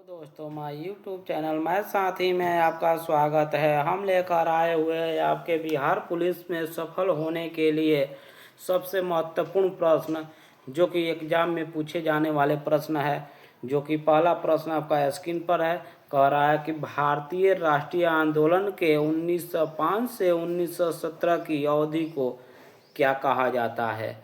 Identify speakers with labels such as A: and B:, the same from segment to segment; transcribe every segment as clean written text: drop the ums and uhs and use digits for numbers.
A: दोस्तों, my YouTube channel में साथी में आपका स्वागत है। हम लेकर आए हुए हैं आपके बिहार पुलिस में सफल होने के लिए सबसे महत्वपूर्ण प्रश्न, जो कि एग्जाम में पूछे जाने वाले प्रश्न है। जो कि पहला प्रश्न आपका स्क्रीन पर है। कह रहा है कि भारतीय राष्ट्रीय आंदोलन के 1905 से 1917 की अवधि को क्या कहा जाता है।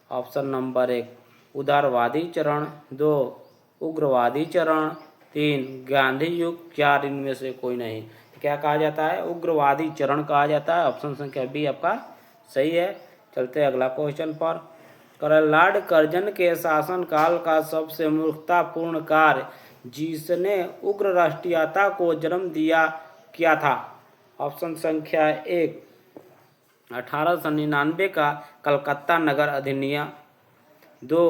A: ऑप्शन नंबर 1 उदारवादी चरण, 2 उग्रवादी चरण, 3 गांधी युग, 4 इनमें से कोई नहीं। क्या कहा जाता है? उग्रवादी चरण कहा जाता है। ऑप्शन संख्या बी आपका सही है। चलते हैं अगला क्वेश्चन पर। लॉर्ड कर्जन के शासनकाल का सबसे मूर्खतापूर्ण कार्य जिसने उग्र राष्ट्रीयता को जन्म दिया क्या था। ऑप्शन संख्या 1 1899 का कलकत्ता नगर अधिनियम, 2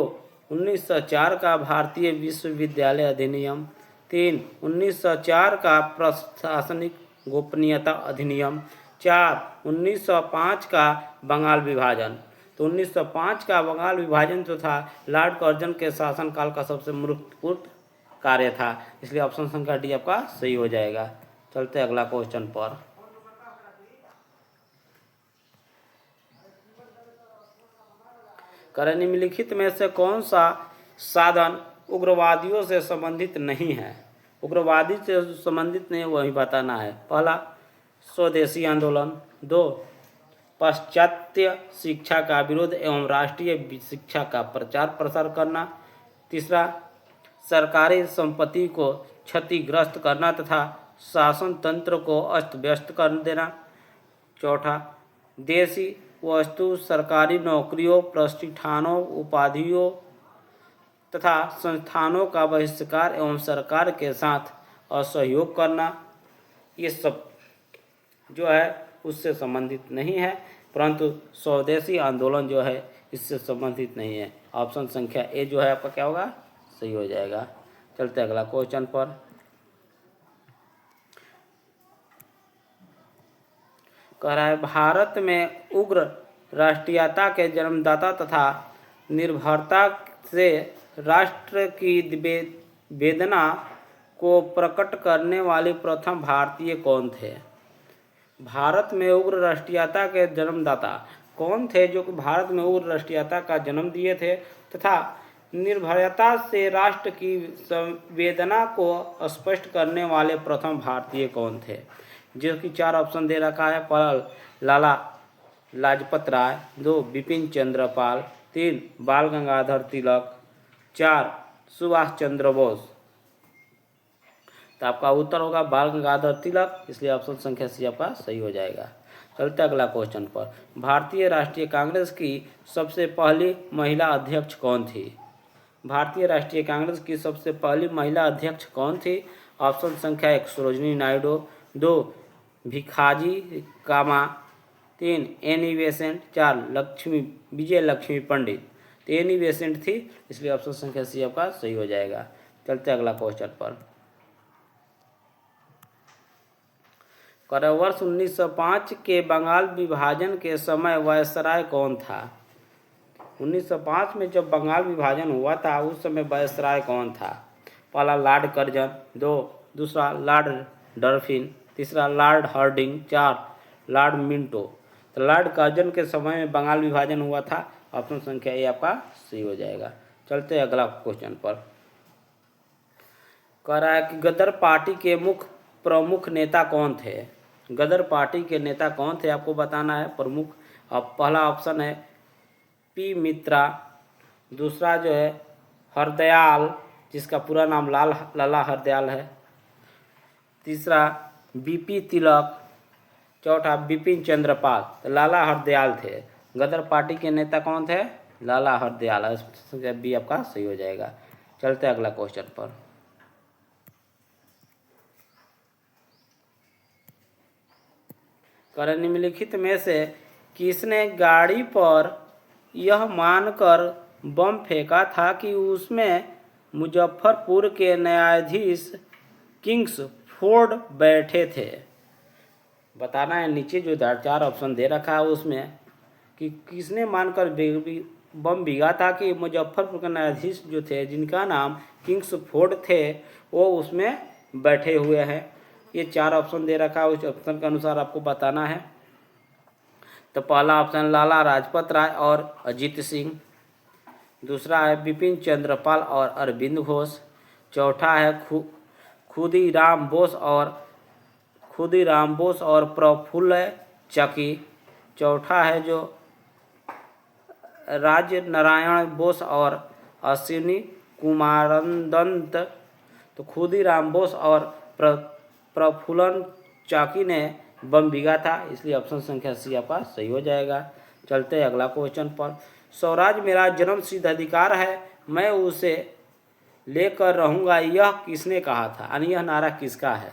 A: 1904 का भारतीय विश्वविद्यालय अधिनियम, 3 1904 का प्रशासनिक गोपनीयता अधिनियम, 4 1905 का बंगाल विभाजन। तो 1905 का बंगाल विभाजन जो था लॉर्ड कर्जन के शासनकाल का सबसे मूर्खपूर्ण कार्य था, इसलिए ऑप्शन संख्या डी आपका सही हो जाएगा। चलते अगला क्वेश्चन पर। निम्नलिखित में से कौन सा साधन उग्रवादियों से संबंधित नहीं है। उग्रवादी से संबंधित नहीं, वही बताना है। पहला स्वदेशी आंदोलन, 2 पाश्चात्य शिक्षा का विरोध एवं राष्ट्रीय शिक्षा का प्रचार प्रसार करना, तीसरा सरकारी संपत्ति को क्षतिग्रस्त करना तथा शासन तंत्र को अस्त व्यस्त कर देना, चौथा देशी वस्तु सरकारी नौकरियों, प्रतिष्ठानों, उपाधियों तथा संस्थानों का बहिष्कार एवं सरकार के साथ असहयोग करना। ये सब जो है उससे संबंधित नहीं है, परंतु स्वदेशी आंदोलन जो है इससे संबंधित नहीं है। ऑप्शन संख्या ए जो है आपका क्या होगा, सही हो जाएगा। चलते अगला क्वेश्चन पर। कह रहा है भारत में उग्र राष्ट्रीयता के जन्मदाता तथा निर्भरता से राष्ट्र की वेदना को प्रकट करने वाले प्रथम भारतीय कौन थे। भारत में उग्र राष्ट्रीयता के जन्मदाता कौन थे जो कि भारत में उग्र राष्ट्रीयता का जन्म दिए थे तथा निर्भरता से राष्ट्र की संवेदना को स्पष्ट करने वाले प्रथम भारतीय कौन थे। जो कि 4 ऑप्शन दे रखा है। पहला लाला लाजपत राय, 2 बिपिन चंद्र पाल, 3 बाल गंगाधर तिलक, 4 सुभाष चंद्र बोस। तो आपका उत्तर होगा बाल गंगाधर तिलक, इसलिए ऑप्शन संख्या सी आपका सही हो जाएगा। चलते अगला क्वेश्चन पर। भारतीय राष्ट्रीय कांग्रेस की सबसे पहली महिला अध्यक्ष कौन थी। भारतीय राष्ट्रीय कांग्रेस की सबसे पहली महिला अध्यक्ष कौन थी। ऑप्शन संख्या 1 सरोजिनी नायडू, 2 भिखाजी कामा, 3 एनी बेसेंट, 4 विजय लक्ष्मी पंडित। तो एनी बेसेंट थी, इसलिए ऑप्शन संख्या सी आपका सही हो जाएगा। चलते अगला क्वेश्चन पर। वर्ष 1905 के बंगाल विभाजन के समय वायसराय कौन था। 1905 में जब बंगाल विभाजन हुआ था उस समय वायसराय कौन था। पहला लॉर्ड कर्जन, 2 दूसरा लॉर्ड डरफिन, तीसरा लॉर्ड हार्डिंग, 4 लॉर्ड मिंटो। तो लॉर्ड कर्जन के समय में बंगाल विभाजन हुआ था। ऑप्शन संख्या ए आपका सही हो जाएगा। चलते अगला क्वेश्चन पर। कह रहा है कि गदर पार्टी के प्रमुख नेता कौन थे। गदर पार्टी के नेता कौन थे आपको बताना है प्रमुख। अब पहला ऑप्शन है पी मित्रा, दूसरा जो है हरदयाल, जिसका पूरा नाम लाला हरदयाल है, तीसरा बीपी तिलक, चौथा बिपिन चंद्र पाल। तो लाला हरदयाल थे। गदर पार्टी के नेता कौन थे, लाला हरदयाल। बी आपका सही हो जाएगा। चलते अगला क्वेश्चन पर। निम्नलिखित में से किसने गाड़ी पर यह मानकर बम फेंका था कि उसमें मुजफ्फरपुर के न्यायाधीश किंग्स फोर्ड बैठे थे। बताना है। नीचे जो 4 ऑप्शन दे रखा है उसमें कि किसने मानकर बम बिगा था कि मुजफ्फरपुर के न्यायाधीश जो थे, जिनका नाम किंग्सफोर्ड थे, वो उसमें बैठे हुए हैं। ये 4 ऑप्शन दे रखा है, उस ऑप्शन के अनुसार आपको बताना है। तो पहला ऑप्शन लाला लाजपत राय और अजीत सिंह, दूसरा है बिपिन चंद्र पाल और अरविंद घोष, चौथा है खुदीराम बोस और प्रफुल्ल चकी, चौथा है जो राज नारायण बोस और अश्विनी कुमारदत्त। तो खुदीराम बोस और प्रफुल्ल चाकी ने बम बिगा था, इसलिए ऑप्शन संख्या सी आपका सही हो जाएगा। चलते हैं अगला क्वेश्चन पर। स्वराज मेरा जन्म सिद्ध अधिकार है, मैं उसे लेकर रहूँगा, यह किसने कहा था? यानी यह नारा किसका है?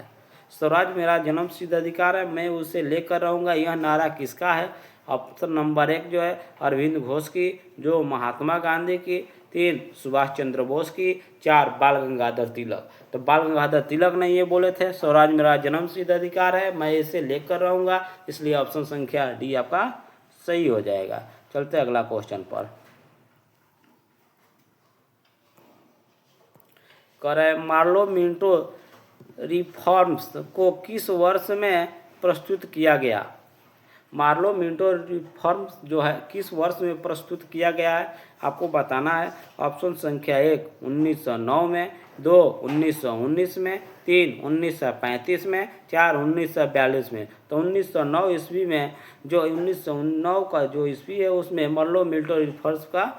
A: स्वराज मेरा जन्म सिद्ध अधिकार है, मैं उसे लेकर रहूँगा, यह नारा किसका है? ऑप्शन नंबर 1 जो है अरविंद घोष की, जो महात्मा गांधी की, 3 सुभाष चंद्र बोस की, 4 बाल गंगाधर तिलक। तो बाल गंगाधर तिलक ने ये बोले थे स्वराज मेरा जन्म सिद्ध अधिकार है, मैं इसे लेकर रहूँगा, इसलिए ऑप्शन संख्या डी आपका सही हो जाएगा। चलते अगला क्वेश्चन पर। मार्लो मिंटो रिफॉर्म्स को किस वर्ष में प्रस्तुत किया गया? मार्लो मिंटो रिफॉर्म्स जो है किस वर्ष में प्रस्तुत किया गया है, आपको बताना है। ऑप्शन संख्या 1 1909 में, 2 1919 में, 3 1935 में, 4 1942 में। तो 1909 ईस्वी में, जो 1909 का जो ईस्वी है, उसमें मार्लो मिंटो रिफॉर्म्स का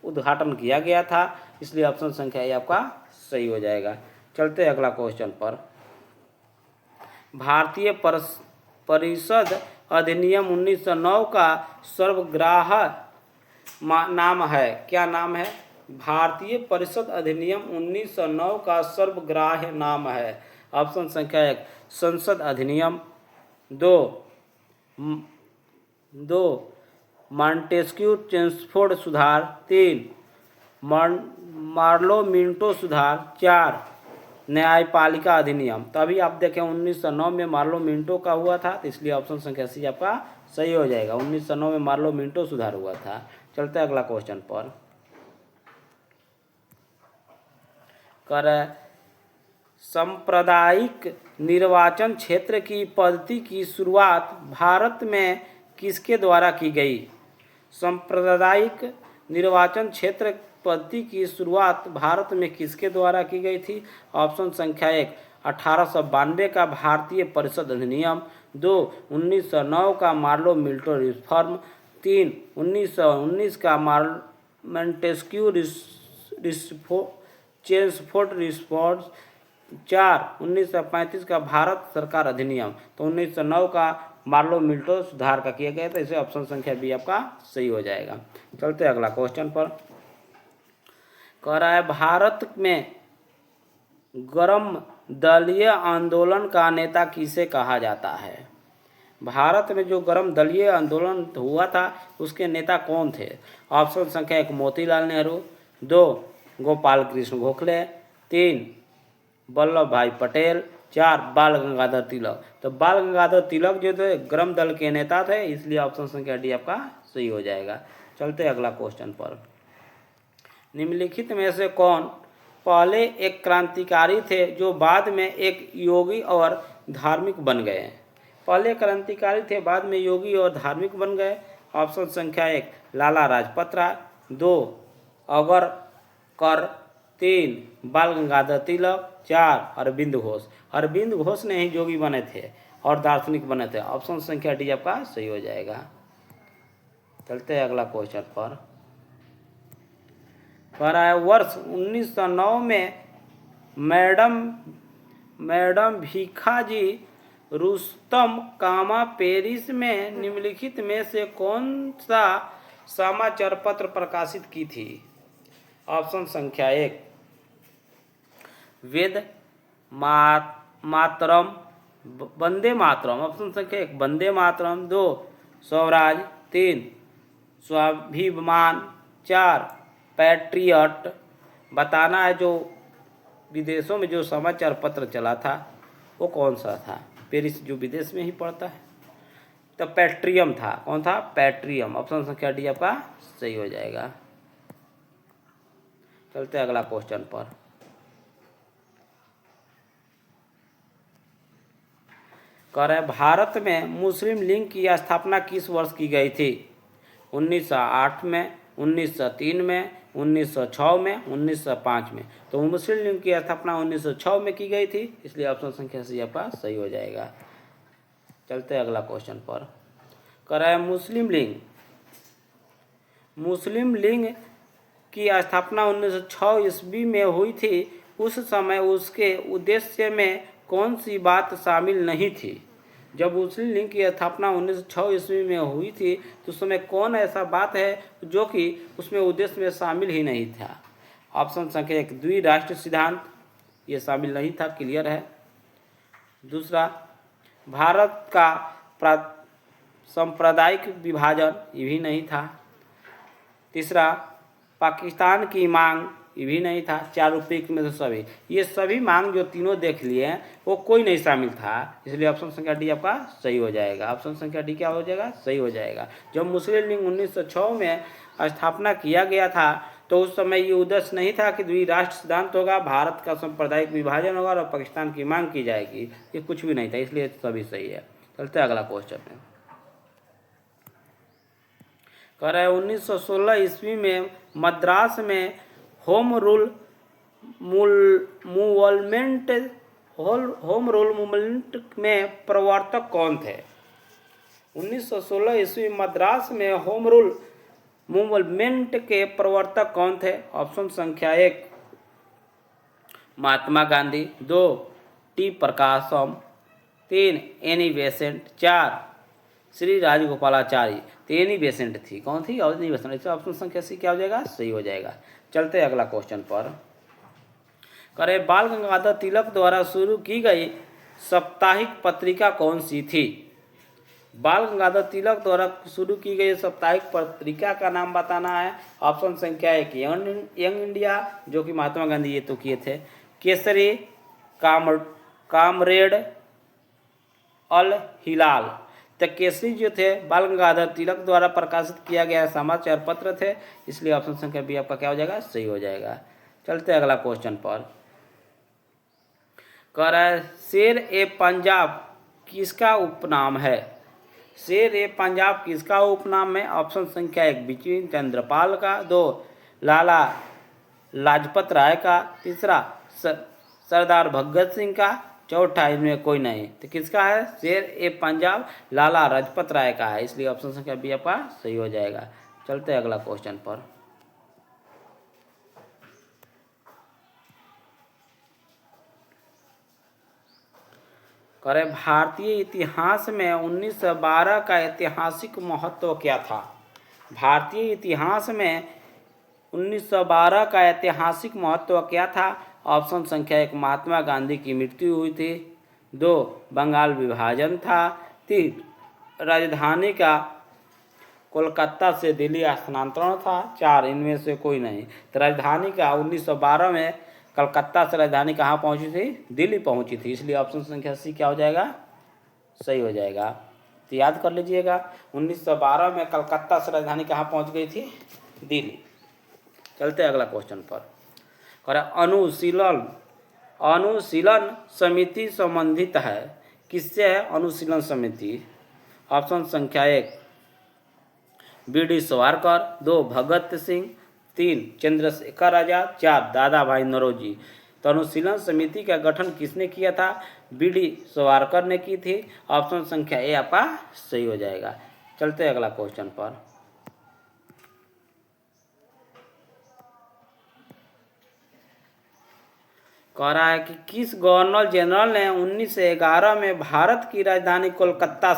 A: उद्घाटन किया गया था, इसलिए ऑप्शन संख्या ए आपका सही हो जाएगा। चलते अगला क्वेश्चन पर। भारतीय परिषद अधिनियम 1909 का सर्वग्राह्य नाम है, क्या नाम है? भारतीय परिषद अधिनियम 1909 का सर्वग्राह्य नाम है। ऑप्शन संख्या 1 संसद अधिनियम, 2 मॉन्टेस्क्यू चेम्सफोर्ड सुधार, 3 मार्लो मिंटो सुधार, 4 न्यायपालिका अधिनियम। तो अभी आप देखें 1909 में मार्लो मिंटो का हुआ था, तो इसलिए ऑप्शन संख्या सी आपका सही हो जाएगा। 1909 में मार्लो मिंटो सुधार हुआ था। चलते हैं अगला क्वेश्चन पर। सांप्रदायिक निर्वाचन क्षेत्र की पद्धति की शुरुआत भारत में किसके द्वारा की गई? सांप्रदायिक निर्वाचन क्षेत्र पद्धति की शुरुआत भारत में किसके द्वारा की गई थी? ऑप्शन संख्या 1 1892 का भारतीय परिषद अधिनियम, 2 1909 का मार्लो मिंटो रिफॉर्म, 3 1919 का मॉन्टेस्क्यू चेम्सफोर्ड रिफॉर्म, 4 1935 का भारत सरकार अधिनियम। तो 1909 का मार्लो मिंटो सुधार का किया गया था, इसे ऑप्शन संख्या बी आपका सही हो जाएगा। चलते अगला क्वेश्चन पर। कह रहा है भारत में गर्म दलीय आंदोलन का नेता किसे कहा जाता है? भारत में जो गर्म दलीय आंदोलन हुआ था उसके नेता कौन थे? ऑप्शन संख्या 1 मोतीलाल नेहरू, 2 गोपाल कृष्ण गोखले, 3 वल्लभ भाई पटेल, 4 बाल गंगाधर तिलक। तो बाल गंगाधर तिलक जो थे गर्म दल के नेता थे, इसलिए ऑप्शन संख्या डी आपका सही हो जाएगा। चलते अगला क्वेश्चन पर। निम्नलिखित में से कौन पहले एक क्रांतिकारी थे जो बाद में एक योगी और धार्मिक बन गए? पहले क्रांतिकारी थे, बाद में योगी और धार्मिक बन गए। ऑप्शन संख्या 1 लाला लाजपत राय, 2 अगरकर, 3 बाल गंगाधर तिलक, 4 अरविंद घोष। अरविंद घोष ने ही योगी बने थे और दार्शनिक बने थे। ऑप्शन संख्या डी आपका सही हो जाएगा। चलते हैं अगला क्वेश्चन पर। कह रहा है वर्ष 1909 में मैडम भीखाजी रुस्तम कामा पेरिस में निम्नलिखित में से कौन सा समाचार पत्र प्रकाशित की थी? ऑप्शन संख्या 1 वेद मातरम, वंदे मातरम। ऑप्शन संख्या 1 वंदे मातरम, 2 स्वराज, 3 स्वाभिमान, 4 पैट्रियट। बताना है जो विदेशों में जो समाचार पत्र चला था वो कौन सा था? पेरिस जो विदेश में ही पड़ता है, तो पैट्रियम था। कौन था? पैट्रियम। ऑप्शन संख्या डी आपका सही हो जाएगा। चलते हैं अगला क्वेश्चन पर। कह रहे भारत में मुस्लिम लीग की स्थापना किस वर्ष की गई थी? 1908 में, 1903 में, 1906 में, 1905 में। तो मुस्लिम लीग की स्थापना 1906 में की गई थी, इसलिए ऑप्शन संख्या सी आपका सही हो जाएगा। चलते हैं अगला क्वेश्चन पर। कह रहा है मुस्लिम लीग की स्थापना 1906 ईस्वी में हुई थी। उस समय उसके उद्देश्य में कौन सी बात शामिल नहीं थी? जब मुस्लिम लीग की स्थापना 1906 ईस्वी में हुई थी तो उस समय कौन ऐसा बात है जो कि उसमें उद्देश्य में शामिल ही नहीं था? ऑप्शन संख्या 1 द्विराष्ट्र सिद्धांत, ये शामिल नहीं था, क्लियर है। दूसरा भारत का सांप्रदायिक विभाजन, ये भी नहीं था। तीसरा पाकिस्तान की मांग, ये भी नहीं था। 4 रुपये में से सभी, ये सभी मांग जो तीनों देख लिए हैं वो कोई नहीं शामिल था, इसलिए ऑप्शन संख्या डी आपका सही हो जाएगा। ऑप्शन संख्या डी क्या हो जाएगा? सही हो जाएगा। जब मुस्लिम लीग 1906 में स्थापना किया गया था तो उस समय ये उद्देश्य नहीं था कि द्विराष्ट्र सिद्धांत होगा, भारत का सांप्रदायिक विभाजन होगा और पाकिस्तान की मांग की जाएगी, ये कुछ भी नहीं था, इसलिए सभी सही है। चलते हैं अगला क्वेश्चन में। कह रहा है 1916 ईस्वी में मद्रास में होम रूल मूवमेंट में प्रवर्तक कौन थे? 1916 ईस्वी मद्रास में होम रूल मूवमेंट के प्रवर्तक कौन थे? ऑप्शन संख्या 1 महात्मा गांधी, 2 टी प्रकाशम, 3 एनी बेसेंट, 4 श्री राजगोपालाचारी। तो एनी बेसेंट थी, कौन थी? और एनी बेसेंट, इसका ऑप्शन संख्या सी क्या हो जाएगा? सही हो जाएगा। चलते हैं अगला क्वेश्चन पर। करे बाल गंगाधर तिलक द्वारा शुरू की गई साप्ताहिक पत्रिका कौन सी थी? बाल गंगाधर तिलक द्वारा शुरू की गई साप्ताहिक पत्रिका का नाम बताना है। ऑप्शन संख्या 1 यंग इंडिया, जो कि महात्मा गांधी ये तो किए थे, केसरी, कामरेड, अल हिलाल। तो केसरी जो थे बाल गंगाधर तिलक द्वारा प्रकाशित किया गया समाचार पत्र थे, इसलिए ऑप्शन संख्या बी आपका क्या हो जाएगा? सही हो जाएगा। चलते हैं अगला क्वेश्चन पर। कह रहा है शेर ए पंजाब किसका उपनाम है? शेर ए पंजाब किसका उपनाम है? ऑप्शन संख्या 1 बिपिन चंद्रपाल का, 2 लाला लाजपत राय का, तीसरा सरदार भगत सिंह का, चौथा इनमें कोई नहीं। तो किसका है? शेर ए पंजाब लाला लाजपत राय का है, इसलिए ऑप्शन संख्या बी आपका सही हो जाएगा। चलते हैं अगला क्वेश्चन पर। करें भारतीय इतिहास में 1912 का ऐतिहासिक महत्व क्या था? भारतीय इतिहास में 1912 का ऐतिहासिक महत्व क्या था? ऑप्शन संख्या 1 महात्मा गांधी की मृत्यु हुई थी, 2 बंगाल विभाजन था, 3 राजधानी का कोलकाता से दिल्ली स्थानांतरण था, 4 इनमें से कोई नहीं। तो राजधानी का 1912 में कलकत्ता से राजधानी कहाँ पहुंची थी? दिल्ली पहुंची थी, इसलिए ऑप्शन संख्या सी क्या हो जाएगा? सही हो जाएगा। तो याद कर लीजिएगा 1912 में कलकत्ता से राजधानी कहाँ पहुंच गई थी? दिल्ली। चलते हैं अगला क्वेश्चन पर। अनुशीलन समिति संबंधित है, किससे है अनुशीलन समिति? ऑप्शन संख्या 1 बी.डी. सावरकर, 2 भगत सिंह, 3 चंद्रशेखर आजाद, 4 दादा भाई नौरोजी। तो अनुशीलन समिति का गठन किसने किया था? बी.डी. सावरकर ने की थी। ऑप्शन संख्या ए आपका सही हो जाएगा। चलते हैं अगला क्वेश्चन पर। कह रहा है कि किस गवर्नर जनरल ने 1911 में भारत की राजधानी कोलकाता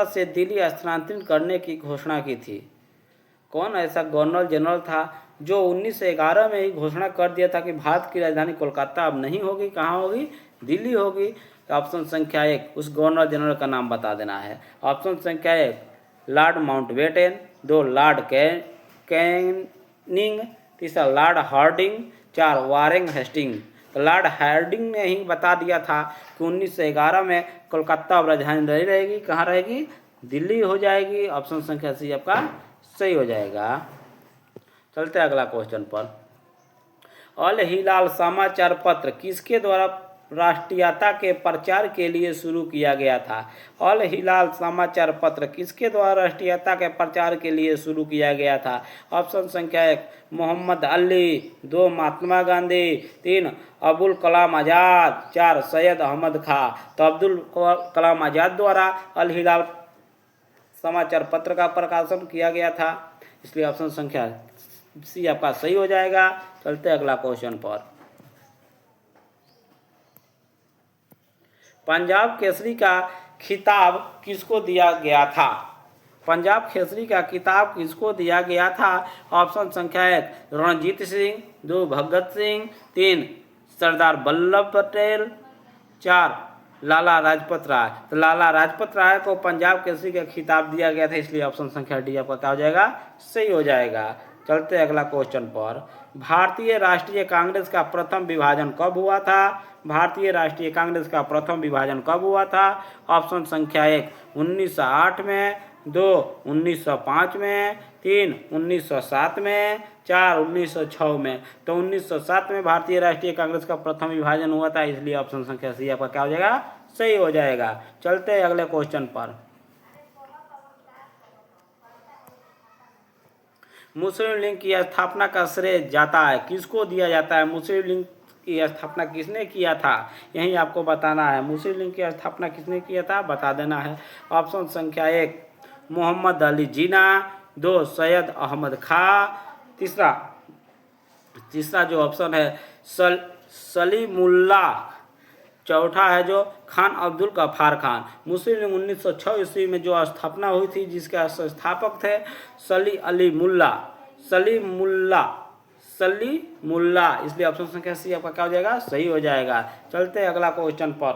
A: से दिल्ली स्थानांतरित करने की घोषणा की थी? कौन ऐसा गवर्नर जनरल था जो 1911 में ही घोषणा कर दिया था कि भारत की राजधानी कोलकाता अब नहीं होगी, कहाँ होगी? दिल्ली होगी। ऑप्शन संख्या 1 उस गवर्नर जनरल का नाम बता देना है। ऑप्शन संख्या 1 लॉर्ड माउंटबेटन, 2 लॉर्ड कैनिंग, तीसरा लॉर्ड हार्डिंग, 4 वारेन हेस्टिंग। तो लॉर्ड हार्डिंग ने ही बता दिया था कि 1911 में कोलकाता अब राजधानी नहीं रहेगी, कहाँ रहेगी? दिल्ली हो जाएगी। ऑप्शन संख्या सी आपका सही हो जाएगा। चलते हैं अगला क्वेश्चन पर। अल हिलाल समाचार पत्र किसके द्वारा राष्ट्रीयता के प्रचार के लिए शुरू किया गया था? अल हिलाल समाचार पत्र किसके द्वारा राष्ट्रीयता के प्रचार के लिए शुरू किया गया था? ऑप्शन संख्या 1 मोहम्मद अली, 2 महात्मा गांधी, 3 अबुल कलाम आज़ाद, 4 सैयद अहमद खां। तो अब्दुल कलाम आज़ाद द्वारा अल हिलाल समाचार पत्र का प्रकाशन किया गया था, इसलिए ऑप्शन संख्या सी आपका सही हो जाएगा। चलते हैं अगला क्वेश्चन पर। पंजाब केसरी का खिताब किसको दिया गया था? पंजाब केसरी का खिताब किसको दिया गया था? ऑप्शन संख्या 1 रणजीत सिंह, 2 भगत सिंह, 3 सरदार वल्लभ पटेल, 4 लाला लाजपत राय। तो लाला लाजपत राय को पंजाब केसरी का खिताब दिया गया था, इसलिए ऑप्शन संख्या डी आपका क्या हो जाएगा? सही हो जाएगा। चलते हैं अगला क्वेश्चन पर। भारतीय राष्ट्रीय कांग्रेस का प्रथम विभाजन कब हुआ था? भारतीय राष्ट्रीय कांग्रेस का प्रथम विभाजन कब हुआ था? ऑप्शन संख्या 1 1908 में, 2 1905 में, 3 1907 में, 4 1906 में। तो 1907 में भारतीय राष्ट्रीय कांग्रेस का प्रथम विभाजन हुआ था, इसलिए ऑप्शन संख्या सी आपका क्या हो जाएगा? सही हो जाएगा। चलते हैं अगले क्वेश्चन पर। मुस्लिम लीग की स्थापना का श्रेय जाता है किसको दिया जाता है? मुस्लिम लीग की स्थापना किसने किया था, यही आपको बताना है। मुस्लिम लीग की स्थापना किसने किया था, बता देना है। ऑप्शन संख्या 1 मोहम्मद अली जिन्ना, 2 सैयद अहमद खां, तीसरा जो ऑप्शन है सलीमुल्लाह, चौथा है जो खान अब्दुल गफ्फार खान। मुस्लिम लीग 1906 ईस्वी में जो स्थापना हुई थी, जिसके संस्थापक थे सलीमुल्लाह, इसलिए ऑप्शन संख्या सी आपका क्या हो जाएगा? सही हो जाएगा। चलते हैं अगला क्वेश्चन पर।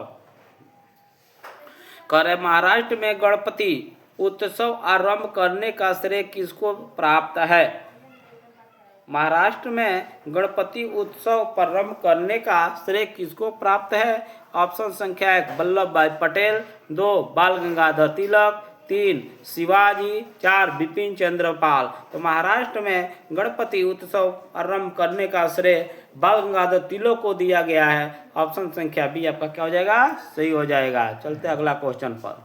A: करे महाराष्ट्र में गणपति उत्सव आरंभ करने का श्रेय किसको प्राप्त है? महाराष्ट्र में गणपति उत्सव प्रारंभ करने का श्रेय किसको प्राप्त है? ऑप्शन संख्या 1 वल्लभ भाई पटेल, 2 बाल गंगाधर तिलक, 3 शिवाजी, 4 बिपिन चंद्र पाल। तो महाराष्ट्र में गणपति उत्सव आरंभ करने का श्रेय बाल गंगाधर तिलक को दिया गया है। ऑप्शन संख्या बी आपका क्या हो जाएगा? सही हो जाएगा। चलते अगला क्वेश्चन पर।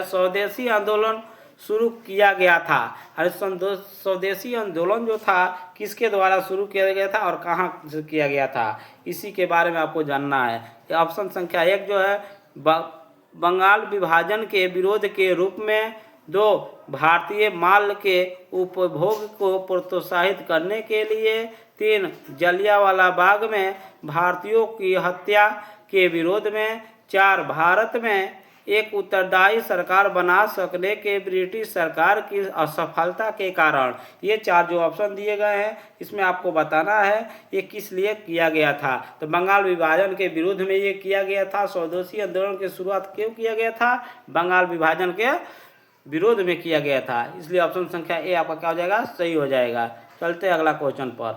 A: स्वदेशी आंदोलन शुरू किया गया था। अरे स्वदेशी आंदोलन जो था किसके द्वारा शुरू किया गया था और कहाँ से किया गया था, इसी के बारे में आपको जानना है। ऑप्शन संख्या 1 जो है बंगाल विभाजन के विरोध के रूप में, 2 भारतीय माल के उपभोग को प्रोत्साहित करने के लिए, 3 जलियांवाला बाग में भारतीयों की हत्या के विरोध में, 4 भारत में एक उत्तरदायी सरकार बना सकने के ब्रिटिश सरकार की असफलता के कारण। ये 4 जो ऑप्शन दिए गए हैं, इसमें आपको बताना है ये किस लिए किया गया था। तो बंगाल विभाजन के विरुद्ध में ये किया गया था। स्वदेशी आंदोलन की शुरुआत क्यों किया गया था? बंगाल विभाजन के विरोध में किया गया था, इसलिए ऑप्शन संख्या ए आपका क्या हो जाएगा? सही हो जाएगा। चलते अगला क्वेश्चन पर।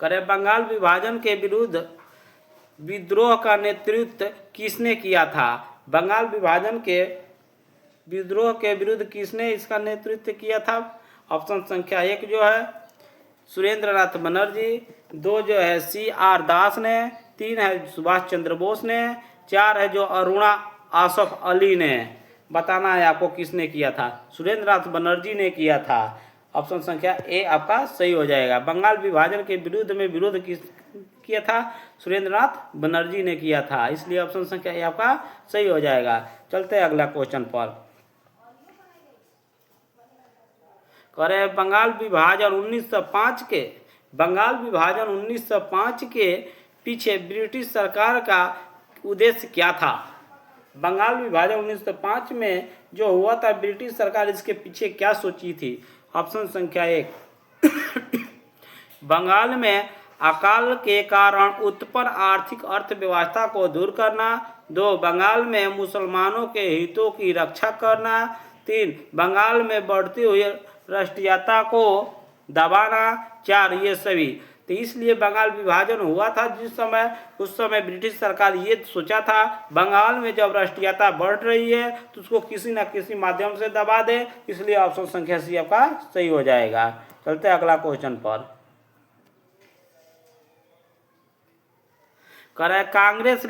A: करें बंगाल विभाजन के विरुद्ध विद्रोह का नेतृत्व किसने किया था? बंगाल विभाजन के विद्रोह के विरुद्ध किसने इसका नेतृत्व किया था? ऑप्शन संख्या 1 जो है सुरेंद्र नाथ बनर्जी, 2 जो है CR दास ने, 3 है सुभाष चंद्र बोस ने, 4 है जो अरुणा आसफ अली ने। बताना है आपको किसने किया था। सुरेंद्र नाथ बनर्जी ने किया था। ऑप्शन संख्या ए आपका सही हो जाएगा। बंगाल विभाजन के विरुद्ध में विरोध किस किया था? सुरेंद्र नाथ बनर्जी ने किया था, इसलिए ऑप्शन संख्या ए आपका सही हो जाएगा। चलते हैं अगला क्वेश्चन पर। करें बंगाल विभाजन 1905 के पीछे ब्रिटिश सरकार का उद्देश्य क्या था? बंगाल विभाजन 1905 में जो हुआ था, ब्रिटिश सरकार इसके पीछे क्या सोची थी? ऑप्शन संख्या 1 बंगाल में अकाल के कारण उत्पन्न आर्थिक अर्थव्यवस्था को दूर करना, 2 बंगाल में मुसलमानों के हितों की रक्षा करना, 3 बंगाल में बढ़ती हुई राष्ट्रीयता को दबाना, 4 ये सभी। तो इसलिए बंगाल विभाजन हुआ था जिस समय, उस समय ब्रिटिश सरकार ये सोचा था बंगाल में जब राष्ट्रीयता बढ़ रही है तो उसको किसी न किसी माध्यम से दबा दे, इसलिए ऑप्शन संख्या सी आपका सही हो जाएगा। चलते हैं अगला क्वेश्चन पर। कह रहा है कांग्रेस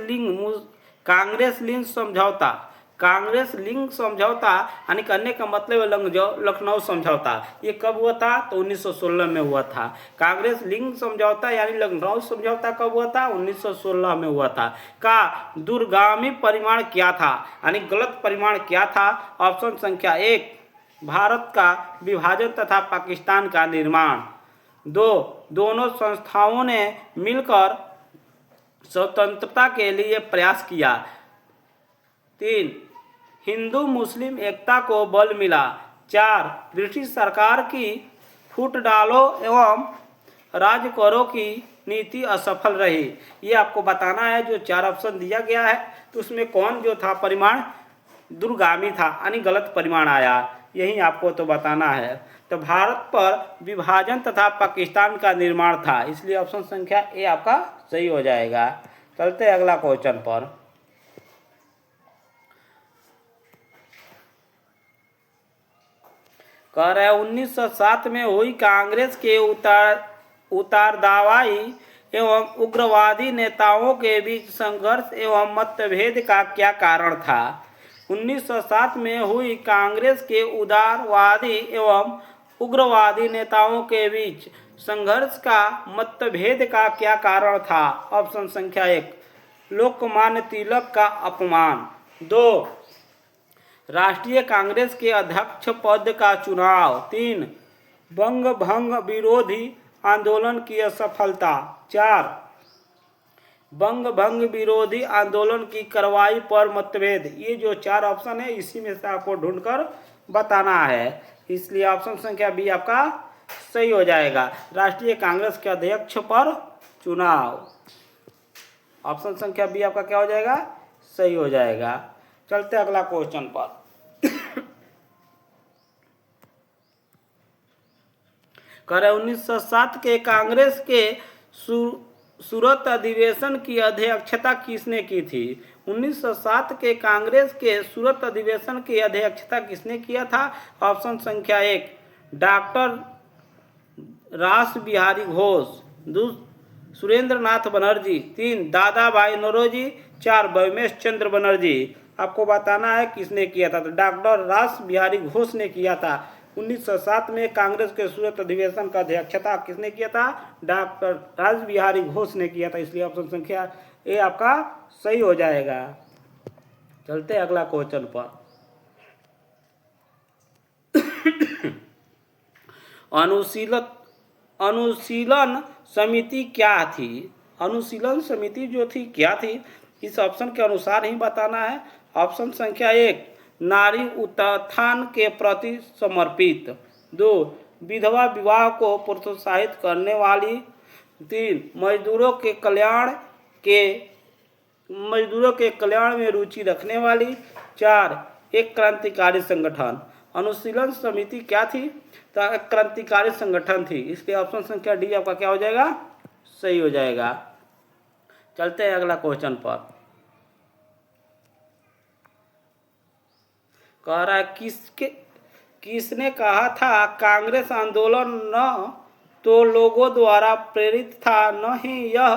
A: लिंग समझौता। कांग्रेस लिंग समझौता यानी करने का मतलब है लखनऊ समझौता। ये कब हुआ था? तो 1916 में हुआ था। कांग्रेस लिंग समझौता यानी लखनऊ समझौता कब हुआ था? 1916 में हुआ था। का दूरगामी परिमाण क्या था यानी गलत परिमाण क्या था? ऑप्शन संख्या 1 भारत का विभाजन तथा पाकिस्तान का निर्माण। 2 दोनों संस्थाओं ने मिलकर स्वतंत्रता के लिए प्रयास किया। 3 हिंदू मुस्लिम एकता को बल मिला। 4 ब्रिटिश सरकार की फूट डालो एवं राज करो की नीति असफल रही। ये आपको बताना है। जो 4 ऑप्शन दिया गया है तो उसमें कौन जो था परिमाण दूरगामी था यानी गलत परिमाण आया, यही आपको तो बताना है। तो भारत पर विभाजन तथा पाकिस्तान का निर्माण था, इसलिए ऑप्शन संख्या ए आपका सही हो जाएगा। चलते हैं अगला क्वेश्चन पर। कह रहा है 1907 में हुई कांग्रेस के उतारदावाई एवं उग्रवादी नेताओं के बीच संघर्ष एवं मतभेद का क्या कारण था? 1907 में हुई कांग्रेस के उदारवादी एवं उग्रवादी नेताओं के बीच संघर्ष का मतभेद का क्या कारण था? ऑप्शन संख्या 1 लोकमान्य तिलक का अपमान। 2 राष्ट्रीय कांग्रेस के अध्यक्ष पद का चुनाव। 3 बंग भंग विरोधी आंदोलन की असफलता। 4 बंग भंग विरोधी आंदोलन की कार्रवाई पर मतभेद। ये जो 4 ऑप्शन है इसी में से आपको ढूंढकर बताना है, इसलिए ऑप्शन संख्या बी आपका सही हो जाएगा। राष्ट्रीय कांग्रेस के अध्यक्ष पर चुनाव, ऑप्शन संख्या बी आपका क्या हो जाएगा? सही हो जाएगा। चलते अगला क्वेश्चन पर। कह रहे 1907 के कांग्रेस के सूरत अधिवेशन की अध्यक्षता किसने की थी? 1907 के कांग्रेस के सूरत अधिवेशन की अध्यक्षता किसने किया था? ऑप्शन संख्या 1 डॉक्टर रास बिहारी घोष। 2 सुरेंद्र नाथ बनर्जी। 3 दादा भाई नौरोजी। 4 बैमेश चंद्र बनर्जी। आपको बताना है किसने किया था। तो डॉक्टर रास बिहारी घोष ने किया था। 1907 में कांग्रेस के सूरत अधिवेशन का अध्यक्षता किसने किया था? डॉक्टर रास बिहारी घोष ने किया था, इसलिए ऑप्शन संख्या ए आपका सही हो जाएगा। चलते अगला क्वेश्चन पर। अनुशीलन समिति क्या थी? अनुशीलन समिति जो थी क्या थी, इस ऑप्शन के अनुसार ही बताना है। ऑप्शन संख्या 1 नारी उत्थान के प्रति समर्पित। 2 विधवा विवाह को प्रोत्साहित करने वाली। 3 मजदूरों के कल्याण में रुचि रखने वाली। 4 एक क्रांतिकारी संगठन। अनुशीलन समिति क्या थी? तो एक क्रांतिकारी संगठन थी, इसलिए ऑप्शन संख्या डी आपका क्या हो जाएगा? सही हो जाएगा। चलते हैं अगला क्वेश्चन पर। कह रहा है किसने कहा था कांग्रेस आंदोलन न तो लोगों द्वारा प्रेरित था, न ही यह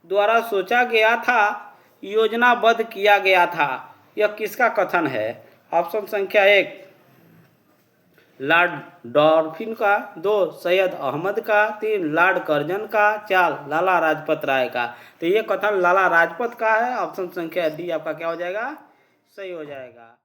A: द्वारा सोचा गया था, योजनाबद्ध किया गया था। यह किसका कथन है? ऑप्शन संख्या 1 लॉर्ड डॉल्फिन का। 2 सैयद अहमद का। 3 लॉर्ड कर्जन का। 4 लाला लाजपत राय का। तो ये कथन लाला लाजपत का है, ऑप्शन संख्या डी आपका क्या हो जाएगा? सही हो जाएगा।